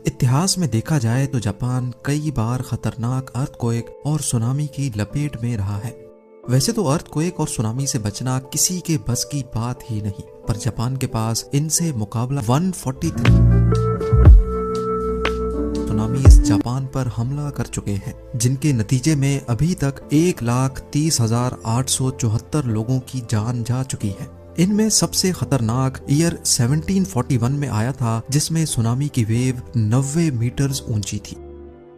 इतिहास में देखा जाए तो जापान कई बार खतरनाक अर्थक्वेक और सुनामी की लपेट में रहा है। वैसे तो अर्थक्वेक और सुनामी से बचना किसी के बस की बात ही नहीं, पर जापान के पास इनसे मुकाबला 143 सुनामी इस जापान पर हमला कर चुके हैं, जिनके नतीजे में अभी तक 1,30,874 लोगों की जान जा चुकी है। इनमें सबसे खतरनाक ईयर 1741 में आया था, जिसमें सुनामी की वेव 90 मीटर्स ऊंची थी।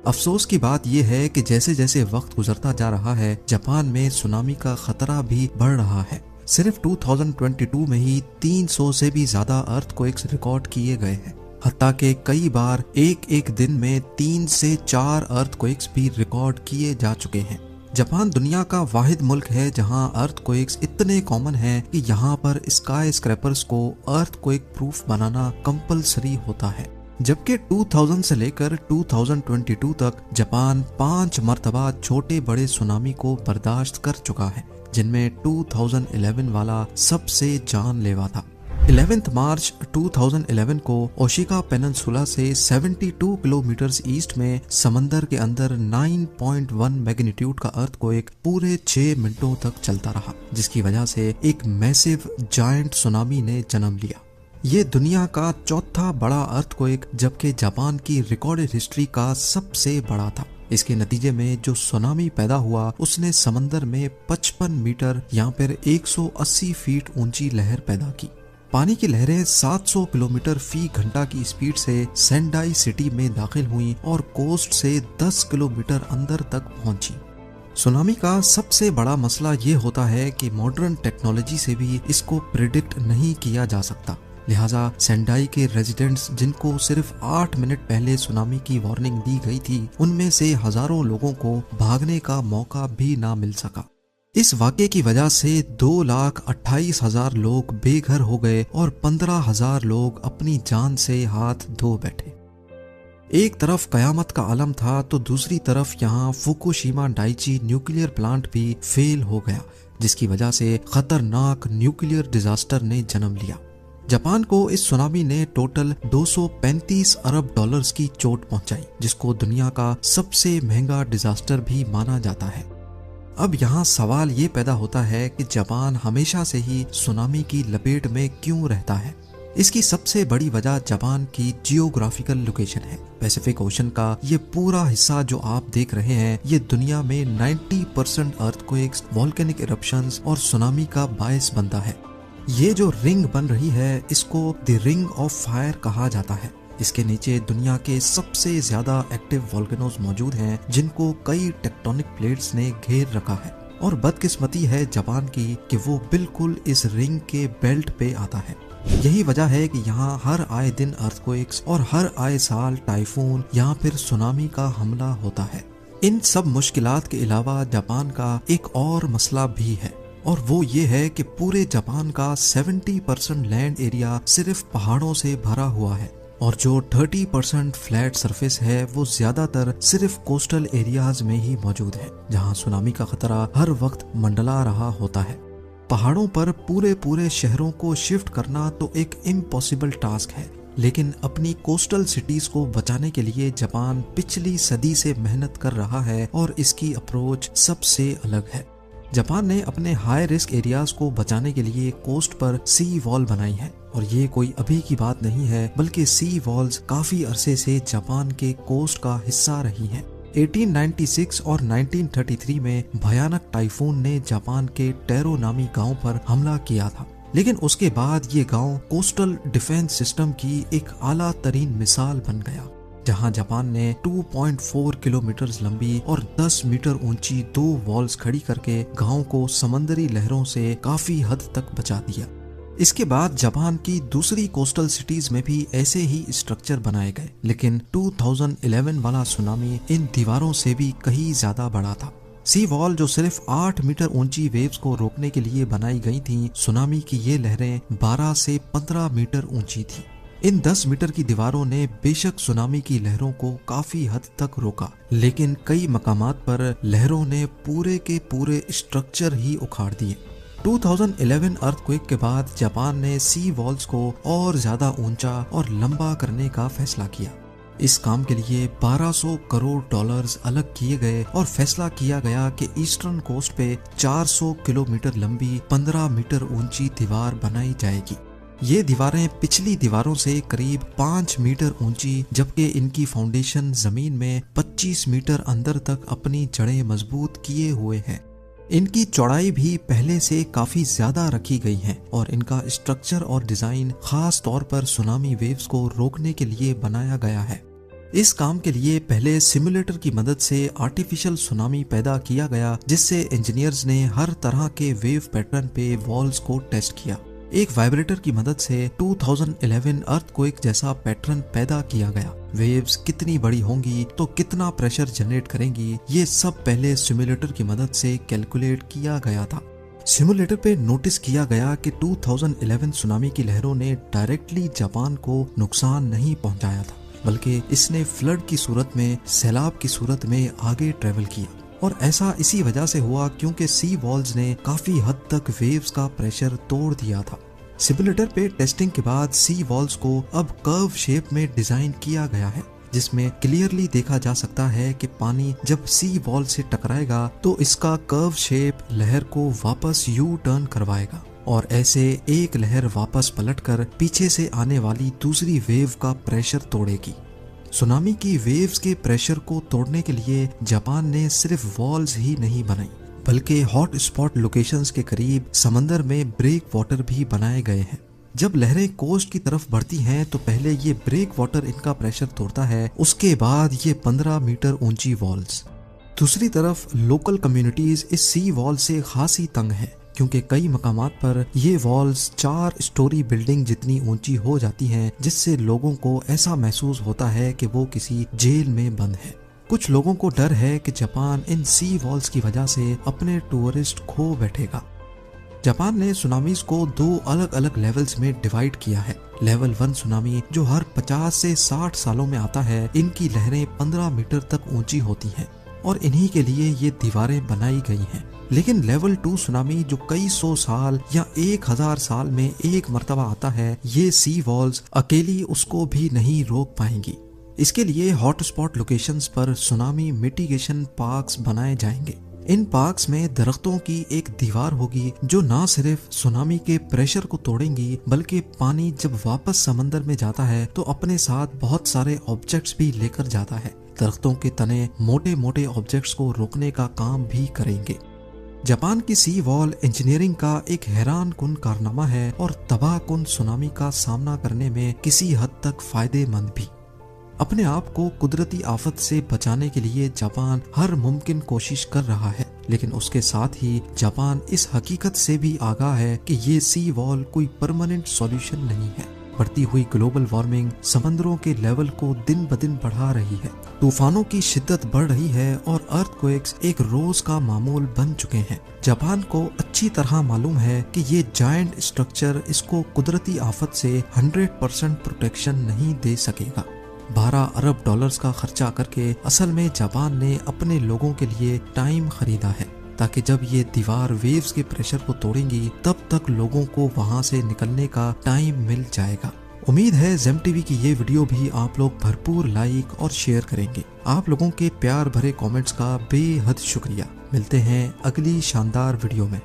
अफसोस की बात यह है कि जैसे जैसे वक्त गुजरता जा रहा है, जापान में सुनामी का खतरा भी बढ़ रहा है। सिर्फ 2022 में ही 300 से भी ज्यादा अर्थक्वेक्स रिकॉर्ड किए गए हैं। हत्ता के कई बार एक एक दिन में 3 से 4 अर्थक्वेक्स भी रिकॉर्ड किए जा चुके हैं। जापान दुनिया का वाहिद मुल्क है जहां अर्थक्वेक्स इतने कॉमन हैं कि यहां पर स्काई स्क्रैपर्स को अर्थक्वेक प्रूफ बनाना कंपलसरी होता है। जबकि 2000 से लेकर 2022 तक जापान 5 मर्तबा छोटे बड़े सुनामी को बर्दाश्त कर चुका है, जिनमें 2011 वाला सबसे जानलेवा था। 11 मार्च 2011 को ओशिका पेनिनसुला से 72 किलोमीटर ईस्ट में समंदर के अंदर 9.1 मैग्नीट्यूड का अर्थक्वेक पूरे 6 मिनटों तक चलता रहा, जिसकी वजह से एक मैसिव जायंट सुनामी ने जन्म लिया। ये दुनिया का चौथा बड़ा अर्थक्वेक, जबकि जापान की रिकॉर्डेड हिस्ट्री का सबसे बड़ा था। इसके नतीजे में जो सुनामी पैदा हुआ उसने समंदर में 55 मीटर या फिर 180 फीट ऊंची लहर पैदा की। पानी की लहरें 700 किलोमीटर फी घंटा की स्पीड से सेंडाई सिटी में दाखिल हुई और कोस्ट से 10 किलोमीटर अंदर तक पहुंची। सुनामी का सबसे बड़ा मसला ये होता है कि मॉडर्न टेक्नोलॉजी से भी इसको प्रिडिक्ट नहीं किया जा सकता। लिहाजा सेंडाई के रेजिडेंट्स, जिनको सिर्फ 8 मिनट पहले सुनामी की वार्निंग दी गई थी, उनमें से हजारों लोगों को भागने का मौका भी ना मिल सका। इस वाक़े की वजह से 2,28,000 लोग बेघर हो गए और 15,000 लोग अपनी जान से हाथ धो बैठे। एक तरफ कयामत का आलम था तो दूसरी तरफ यहाँ फुकुशिमा डाइची न्यूक्लियर प्लांट भी फेल हो गया, जिसकी वजह से खतरनाक न्यूक्लियर डिजास्टर ने जन्म लिया। जापान को इस सुनामी ने टोटल 235 अरब डॉलर्स की चोट पहुंचाई, जिसको दुनिया का सबसे महंगा डिजास्टर भी माना जाता है। अब यहाँ सवाल ये पैदा होता है कि जापान हमेशा से ही सुनामी की लपेट में क्यों रहता है। इसकी सबसे बड़ी वजह जापान की जियोग्राफिकल लोकेशन है। पैसिफिक ओशन का ये पूरा हिस्सा जो आप देख रहे हैं, ये दुनिया में 90% अर्थक्वेक्स, वोल्केनिक इरप्शंस और सुनामी का बायस बनता है। ये जो रिंग बन रही है, इसको द रिंग ऑफ फायर कहा जाता है। इसके नीचे दुनिया के सबसे ज्यादा एक्टिव वोल्केनोज मौजूद हैं, जिनको कई टेक्टोनिक प्लेट्स ने घेर रखा है। और बदकिस्मती है जापान की कि वो बिल्कुल इस रिंग के बेल्ट पे आता है। यही वजह है कि यहाँ हर आए दिन अर्थक्वेक्स और हर आए साल टाइफून या फिर सुनामी का हमला होता है। इन सब मुश्किलात के अलावा जापान का एक और मसला भी है, और वो ये है कि पूरे जापान का 70% लैंड एरिया सिर्फ पहाड़ों से भरा हुआ है, और जो 30% फ्लैट सरफेस है वो ज्यादातर सिर्फ कोस्टल एरियाज में ही मौजूद है, जहां सुनामी का खतरा हर वक्त मंडला रहा होता है। पहाड़ों पर पूरे पूरे शहरों को शिफ्ट करना तो एक इम्पॉसिबल टास्क है, लेकिन अपनी कोस्टल सिटीज को बचाने के लिए जापान पिछली सदी से मेहनत कर रहा है, और इसकी अप्रोच सबसे अलग है। जापान ने अपने हाई रिस्क एरियाज को बचाने के लिए कोस्ट पर सी वॉल बनाई है, और ये कोई अभी की बात नहीं है, बल्कि सी वॉल्स काफी अरसे से जापान के कोस्ट का हिस्सा रही हैं। 1896 और 1933 में भयानक टाइफून ने जापान के टेरो नामी गांव पर हमला किया था, लेकिन उसके बाद ये गांव कोस्टल डिफेंस सिस्टम की एक आला तरीन मिसाल बन गया, जहां जापान ने 2.4 किलोमीटर लंबी और 10 मीटर ऊंची 2 वॉल्स खड़ी करके गांव को समंदरी लहरों से काफी हद तक बचा दिया। इसके बाद जापान की दूसरी कोस्टल सिटीज में भी ऐसे ही स्ट्रक्चर बनाए गए, लेकिन 2011 वाला सुनामी इन दीवारों से भी कहीं ज्यादा बड़ा था। सी वॉल जो सिर्फ 8 मीटर ऊंची वेव्स को रोकने के लिए बनाई गई थी, सुनामी की ये लहरें 12 से 15 मीटर ऊंची थी। इन 10 मीटर की दीवारों ने बेशक सुनामी की लहरों को काफी हद तक रोका, लेकिन कई मकामात पर लहरों ने पूरे के पूरे स्ट्रक्चर ही उखाड़ दिए। 2011 अर्थक्वेक के बाद जापान ने सी वॉल्स को और ज्यादा ऊंचा और लंबा करने का फैसला किया। इस काम के लिए 1200 करोड़ डॉलर्स अलग किए गए और फैसला किया गया कि ईस्टर्न कोस्ट पे 400 किलोमीटर लंबी 15 मीटर ऊंची दीवार बनाई जाएगी। ये दीवारें पिछली दीवारों से करीब 5 मीटर ऊंची, जबकि इनकी फाउंडेशन जमीन में 25 मीटर अंदर तक अपनी जड़ें मजबूत किए हुए हैं। इनकी चौड़ाई भी पहले से काफी ज्यादा रखी गई है और इनका स्ट्रक्चर और डिजाइन खास तौर पर सुनामी वेव्स को रोकने के लिए बनाया गया है। इस काम के लिए पहले सिमुलेटर की मदद से आर्टिफिशियल सुनामी पैदा किया गया, जिससे इंजीनियर्स ने हर तरह के वेव पैटर्न पे वॉल्स को टेस्ट किया। एक वाइब्रेटर की मदद से 2011 अर्थक्वेक जैसा पैटर्न पैदा किया गया। वेव्स कितनी बड़ी होंगी तो कितना प्रेशर जनरेट करेंगी, ये सब पहले सिमुलेटर की मदद से कैलकुलेट किया गया था। सिमुलेटर पे नोटिस किया गया कि 2011 सुनामी की लहरों ने डायरेक्टली जापान को नुकसान नहीं पहुंचाया था, बल्कि इसने फ्लड की सूरत में, सैलाब की सूरत में आगे ट्रेवल किया। और ऐसा इसी वजह से हुआ क्योंकि सी वॉल्स ने काफी हद तक वेव्स का प्रेशर तोड़ दिया था। सिमुलेटर पे टेस्टिंग के बाद सी वॉल्स को अब कर्व शेप में डिजाइन किया गया है, जिसमें क्लियरली देखा जा सकता है कि पानी जब सी वॉल से टकराएगा तो इसका कर्व शेप लहर को वापस यू टर्न करवाएगा और ऐसे एक लहर वापस पलटकर पीछे से आने वाली दूसरी वेव का प्रेशर तोड़ेगी। सुनामी की वेव्स के प्रेशर को तोड़ने के लिए जापान ने सिर्फ वॉल्स ही नहीं बनाई, बल्कि हॉट स्पॉट लोकेशंस के करीब समंदर में ब्रेक वाटर भी बनाए गए हैं। जब लहरें कोस्ट की तरफ बढ़ती हैं तो पहले ये ब्रेक वाटर इनका प्रेशर तोड़ता है, उसके बाद ये 15 मीटर ऊंची वॉल्स। दूसरी तरफ लोकल कम्युनिटीज इस सी वॉल से खासी तंग है, क्योंकि कई मकामात पर ये वॉल्स 4 स्टोरी बिल्डिंग जितनी ऊंची हो जाती हैं, जिससे लोगों को ऐसा महसूस होता है कि वो किसी जेल में बंद है। कुछ लोगों को डर है कि जापान इन सी वॉल्स की वजह से अपने टूरिस्ट खो बैठेगा। जापान ने सुनामीज को 2 अलग अलग लेवल्स में डिवाइड किया है। लेवल 1 सुनामी जो हर 50 से 60 सालों में आता है, इनकी लहरें 15 मीटर तक ऊंची होती हैं और इन्हीं के लिए ये दीवारें बनाई गई हैं। लेकिन लेवल 2 सुनामी जो कई 100 साल या 1000 साल में एक मर्तबा आता है, ये सी वॉल्स अकेली उसको भी नहीं रोक पाएंगी। इसके लिए हॉटस्पॉट लोकेशंस पर सुनामी मिटिगेशन पार्क्स बनाए जाएंगे। इन पार्क्स में दरख्तों की एक दीवार होगी जो न सिर्फ सुनामी के प्रेशर को तोड़ेंगी, बल्कि पानी जब वापस समंदर में जाता है तो अपने साथ बहुत सारे ऑब्जेक्ट्स भी लेकर जाता है। दरख्तों के तने मोटे मोटे ऑब्जेक्ट्स को रोकने का काम भी करेंगे। जापान की सी वॉल इंजीनियरिंग का एक हैरान कुन कारनामा है और तबाह कुन सुनामी का सामना करने में किसी हद तक फायदेमंद भी। अपने आप को कुदरती आफत से बचाने के लिए जापान हर मुमकिन कोशिश कर रहा है, लेकिन उसके साथ ही जापान इस हकीकत से भी आगाह है कि ये सी वॉल कोई परमानेंट सॉल्यूशन नहीं है। बढ़ती हुई ग्लोबल वार्मिंग समंदरों के लेवल को दिन ब दिन बढ़ा रही है, तूफानों की शिद्दत बढ़ रही है और अर्थक्वेक्स एक रोज का मामूल बन चुके हैं। जापान को अच्छी तरह मालूम है कि ये जायंट स्ट्रक्चर इसको कुदरती आफत से 100% प्रोटेक्शन नहीं दे सकेगा। 12 अरब डॉलर्स का खर्चा करके असल में जापान ने अपने लोगों के लिए टाइम खरीदा है, ताकि जब ये दीवार वेव्स के प्रेशर को तोड़ेंगी तब तक लोगों को वहां से निकलने का टाइम मिल जाएगा। उम्मीद है जेम टीवी की ये वीडियो भी आप लोग भरपूर लाइक और शेयर करेंगे। आप लोगों के प्यार भरे कमेंट्स का बेहद शुक्रिया। मिलते हैं अगली शानदार वीडियो में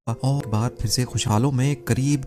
और बार फिर से खुशहालों में करीब